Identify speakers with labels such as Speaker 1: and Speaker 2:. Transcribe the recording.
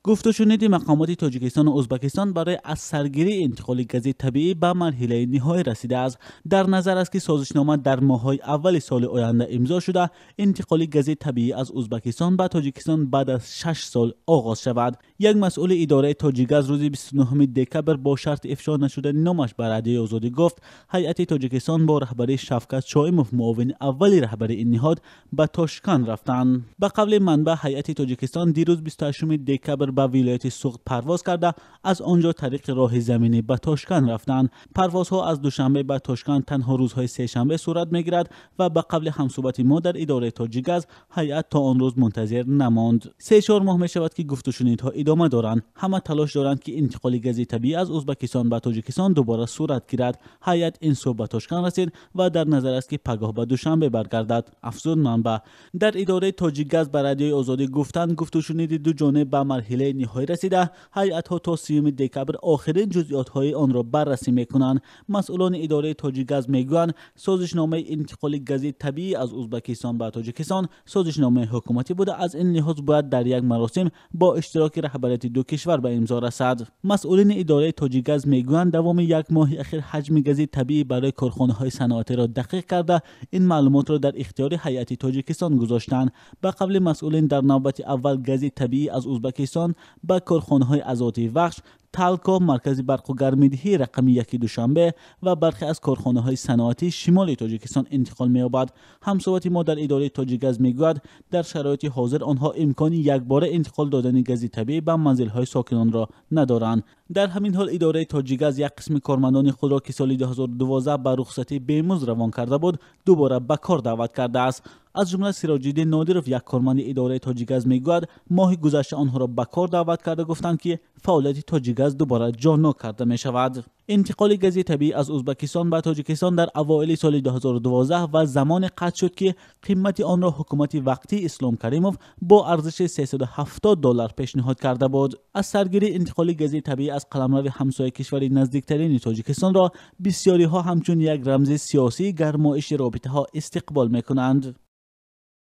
Speaker 1: گفت و شنید مقامات تاجیکستان و ازبکستان برای از سرگیری انتقال گاز طبیعی به مرحله نهایی رسیده است. در نظر است که سازشنامه در ماه‌های اول سال آینده امضا شده انتقال گاز طبیعی از ازبکستان به تاجیکستان بعد از 6 سال آغاز شود. یک مسئول اداره تاجیکگاز روز 29 دکبر با شرط افشا نشدن نامش به رادیوی آزادی گفت هیئت تاجیکستان با رهبری شفقت شایموف معاون اولی رهبری این نهاد به تاشکند رفتند. به قول منبع هیئت تاجیکستان دیروز 28 دکبر به ولایت سوخت پرواز کرده از آنجا طریق راه زمینی به تاشکند رفتند. پروازها از دوشنبه به تاشکند تنها روزهای سه شنبه صورت میگیرد و به قبل همصحبت ما در اداره تاجیکگاز هیئت تا آن روز منتظر نماند. 3-4 ماه می شود که گفت و شنیدها ادامه دارند. همه تلاش دارند که انتقال گاز طبیعی از ازبکستان به تاجیکستان دوباره صورت گیرد. هیئت این صبح به تاشکند رسید و در نظر است که پگاه به دوشنبه برگردد. افزود منبع. در اداره تاجیکگاز به رادیوی آزادی گفتند گفت و شنید دو جانب به مرحله نهایی رسیده. هیئت ها تا 30 دکبر آخرین جزئیات های آن را بررسی میکنند. مسئولان اداره تاجیکگاز میگویند سازشنامه انتقال گاز طبیعی از ازبکستان به تاجیکستان سازشنامه حکومتی بوده. از این لحاظ باید در یک مراسم با اشتراک رهبریت دو کشور به امضا رسد. مسئولین اداره تاجیکگاز میگویند دوام یک ماه اخیر حجم گاز طبیعی برای کارخانه‌های صنعتی را دقیق کرده این معلومات را در اختیار هیئت تاجیکستان گذاشتند. به قول مسئولین در نوبت اول گاز طبیعی از ازبکستان به کارخانه‌های ازاتی وخش، تالکو مرکز برق و گرمایدهی رقمی 1 دوشنبه و برخی از کارخانه‌های صنعتی شمال تاجیکستان انتقال می‌یابد. همصحبت ما در اداره تاجیکگاز میگوید در شرایط حاضر آنها امکان یکباره انتقال دادن گاز طبیعی به منزل‌های ساکنان را ندارند. در همین حال اداره تاجیکگاز یک قسم کارمندان خود را که سال 2012 به رخصتی بی‌مزد روان کرده بود دوباره به کار دعوت کرده است. از جمله سراج‌الدین نادرов یک کارمند اداره تاجیکگاز میگوید ماه گذشته آنها را به کار دعوت کرده گفتند که فعالیت تاجیکگاز دوباره جانو کرده می شود. انتقال گاز طبیعی از ازبکستان به تاجیکستان در اوایل سال 2012 و زمان قطع شد که قیمت آن را حکومت وقتی اسلام کریموف با ارزش $370 پیشنهاد کرده بود. از سرگیری انتقال گاز طبیعی از قلمرو همسایه کشور نزدیکترین تاجیکستان را بسیاری ها همچون یک رمز سیاسی گرمایش رابطه ها استقبال میکنند.